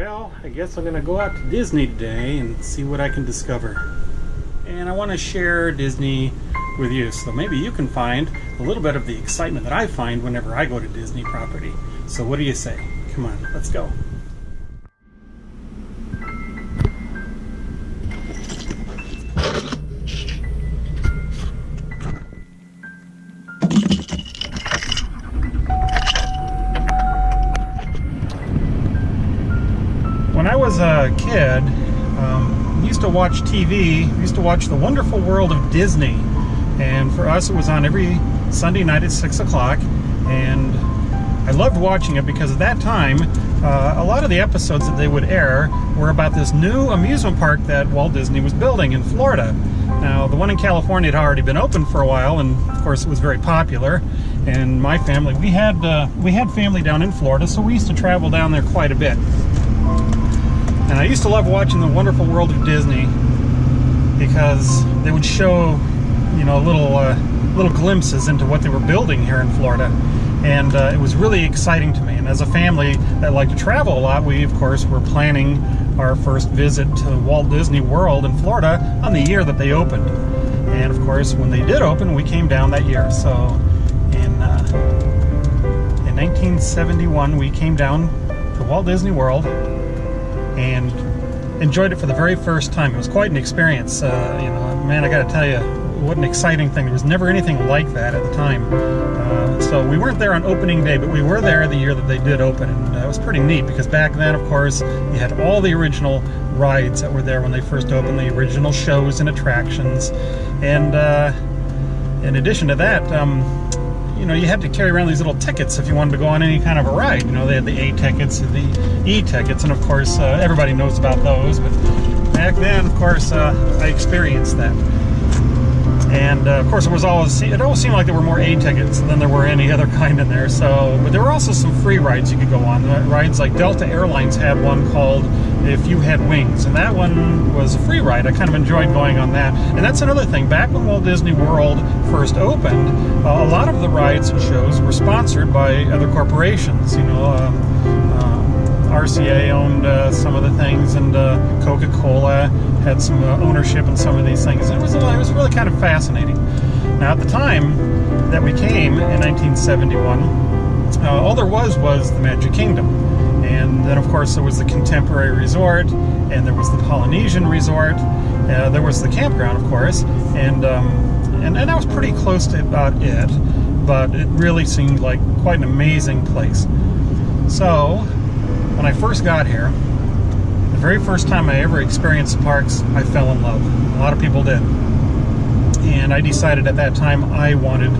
Well, I guess I'm gonna go out to Disney today and see what I can discover. And I want to share Disney with you, so maybe you can find a little bit of the excitement that I find whenever I go to Disney property. So what do you say? Come on, let's go. When I was a kid, we used to watch TV. We used to watch The Wonderful World of Disney, and for us it was on every Sunday night at 6 o'clock, and I loved watching it because at that time a lot of the episodes that they would air were about this new amusement park that Walt Disney was building in Florida. Now, the one in California had already been open for a while, and of course it was very popular. And my family, we had family down in Florida, so we used to travel down there quite a bit. And I used to love watching The Wonderful World of Disney because they would show, you know, little glimpses into what they were building here in Florida. And it was really exciting to me. And as a family that liked to travel a lot, we, of course, were planning our first visit to Walt Disney World in Florida on the year that they opened. And, of course, when they did open, we came down that year. So in 1971, we came down to Walt Disney World and enjoyed it for the very first time. It was quite an experience. You know, man, I got to tell you, what an exciting thing. There was never anything like that at the time. So we weren't there on opening day, but we were there the year that they did open, and it was pretty neat because back then, of course, you had all the original rides that were there when they first opened, the original shows and attractions. And in addition to that, you know, you had to carry around these little tickets if you wanted to go on any kind of a ride. You know, they had the A tickets and the E tickets, and of course, everybody knows about those. But back then, of course, I experienced that. And of course, it always seemed like there were more A tickets than there were any other kind in there. So, but there were also some free rides you could go on. Rides like Delta Airlines had one called If You Had Wings, and that one was a free ride. I kind of enjoyed going on that. And that's another thing. Back when Walt Disney World first opened, a lot of the rides and shows were sponsored by other corporations. You know, RCA owned some of the things, and Coca-Cola had some ownership in some of these things. It was really kind of fascinating. Now, at the time that we came in 1971, all there was the Magic Kingdom, and then of course there was the Contemporary Resort, and there was the Polynesian Resort. There was the campground, of course, and that was pretty close to about it. But it really seemed like quite an amazing place. So, when I first got here, the very first time I ever experienced the parks, I fell in love. A lot of people did. And I decided at that time I wanted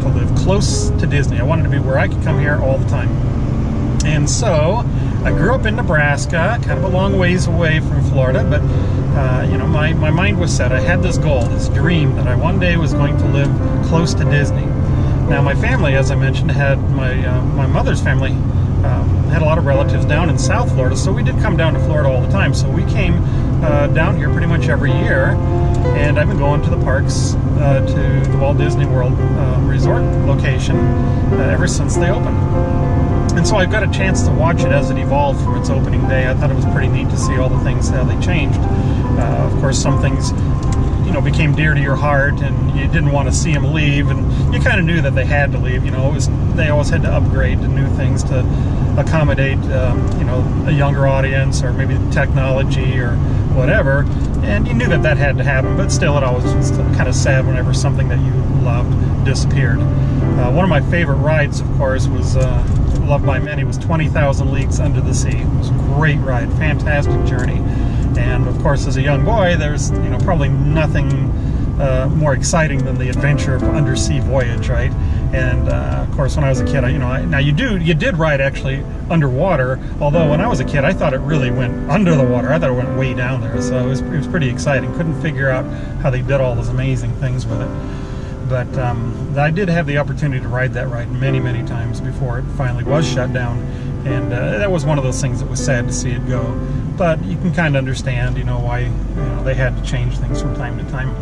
to live close to Disney. I wanted to be where I could come here all the time. And so, I grew up in Nebraska, kind of a long ways away from Florida, but you know, my mind was set. I had this goal, this dream that I one day was going to live close to Disney. Now, my family, as I mentioned, had my mother's family had a lot of relatives down in South Florida, so we did come down to Florida all the time. So we came down here pretty much every year, and I've been going to the parks, to the Walt Disney World resort location ever since they opened. And so I've got a chance to watch it as it evolved from its opening day. I thought it was pretty neat to see all the things, how they changed. Of course, some things, you know, became dear to your heart, and you didn't want to see them leave, and you kind of knew that they had to leave. You know, they always had to upgrade to new things to accommodate, you know, a younger audience, or maybe technology or whatever, and you knew that that had to happen. But still, it always was kind of sad whenever something that you loved disappeared. One of my favorite rides, of course, was loved by many, was 20,000 Leagues Under the Sea. It was a great ride, fantastic journey. And of course, as a young boy, there's, you know, probably nothing more exciting than the adventure of undersea voyage, right? And of course, when I was a kid, now you did ride actually underwater. Although when I was a kid, I thought it really went under the water. I thought it went way down there. So it was pretty exciting. Couldn't figure out how they did all those amazing things with it. But I did have the opportunity to ride that ride many, many times before it finally was shut down. And that was one of those things that was sad to see it go. But you can kind of understand, you know, why, you know, they had to change things from time to time.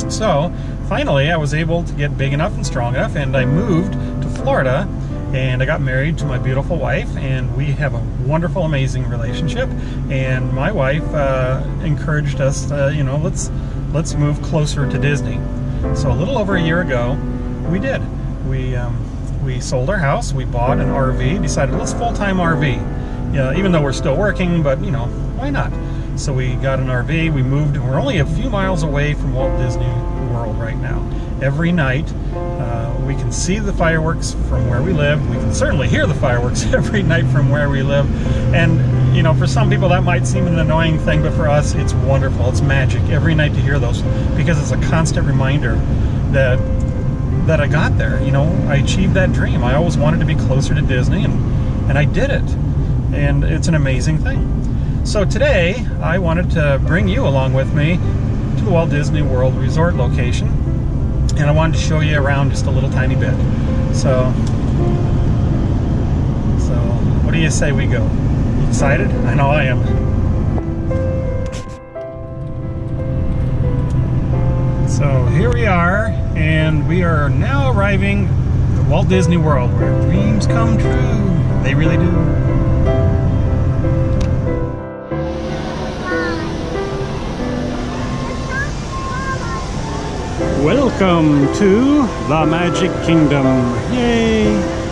So finally, I was able to get big enough and strong enough, and I moved to Florida and I got married to my beautiful wife, and we have a wonderful, amazing relationship. And my wife encouraged us, you know, let's move closer to Disney. So a little over a year ago, we did. We sold our house, we bought an RV, decided let's full-time RV. Yeah, even though we're still working, but you know, why not? So we got an RV, we moved, and we're only a few miles away from Walt Disney World right now. Every night, we can see the fireworks from where we live. We can certainly hear the fireworks every night from where we live. And you know, for some people that might seem an annoying thing, but for us, it's wonderful. It's magic every night to hear those, because it's a constant reminder that I got there. You know, I achieved that dream. I always wanted to be closer to Disney, and I did it. And it's an amazing thing. So today, I wanted to bring you along with me to the Walt Disney World Resort location, and I wanted to show you around just a little tiny bit. So what do you say we go? You excited? I know I am. So here we are, and we are now arriving at Walt Disney World, where dreams come true. They really do. Welcome to the Magic Kingdom. Yay!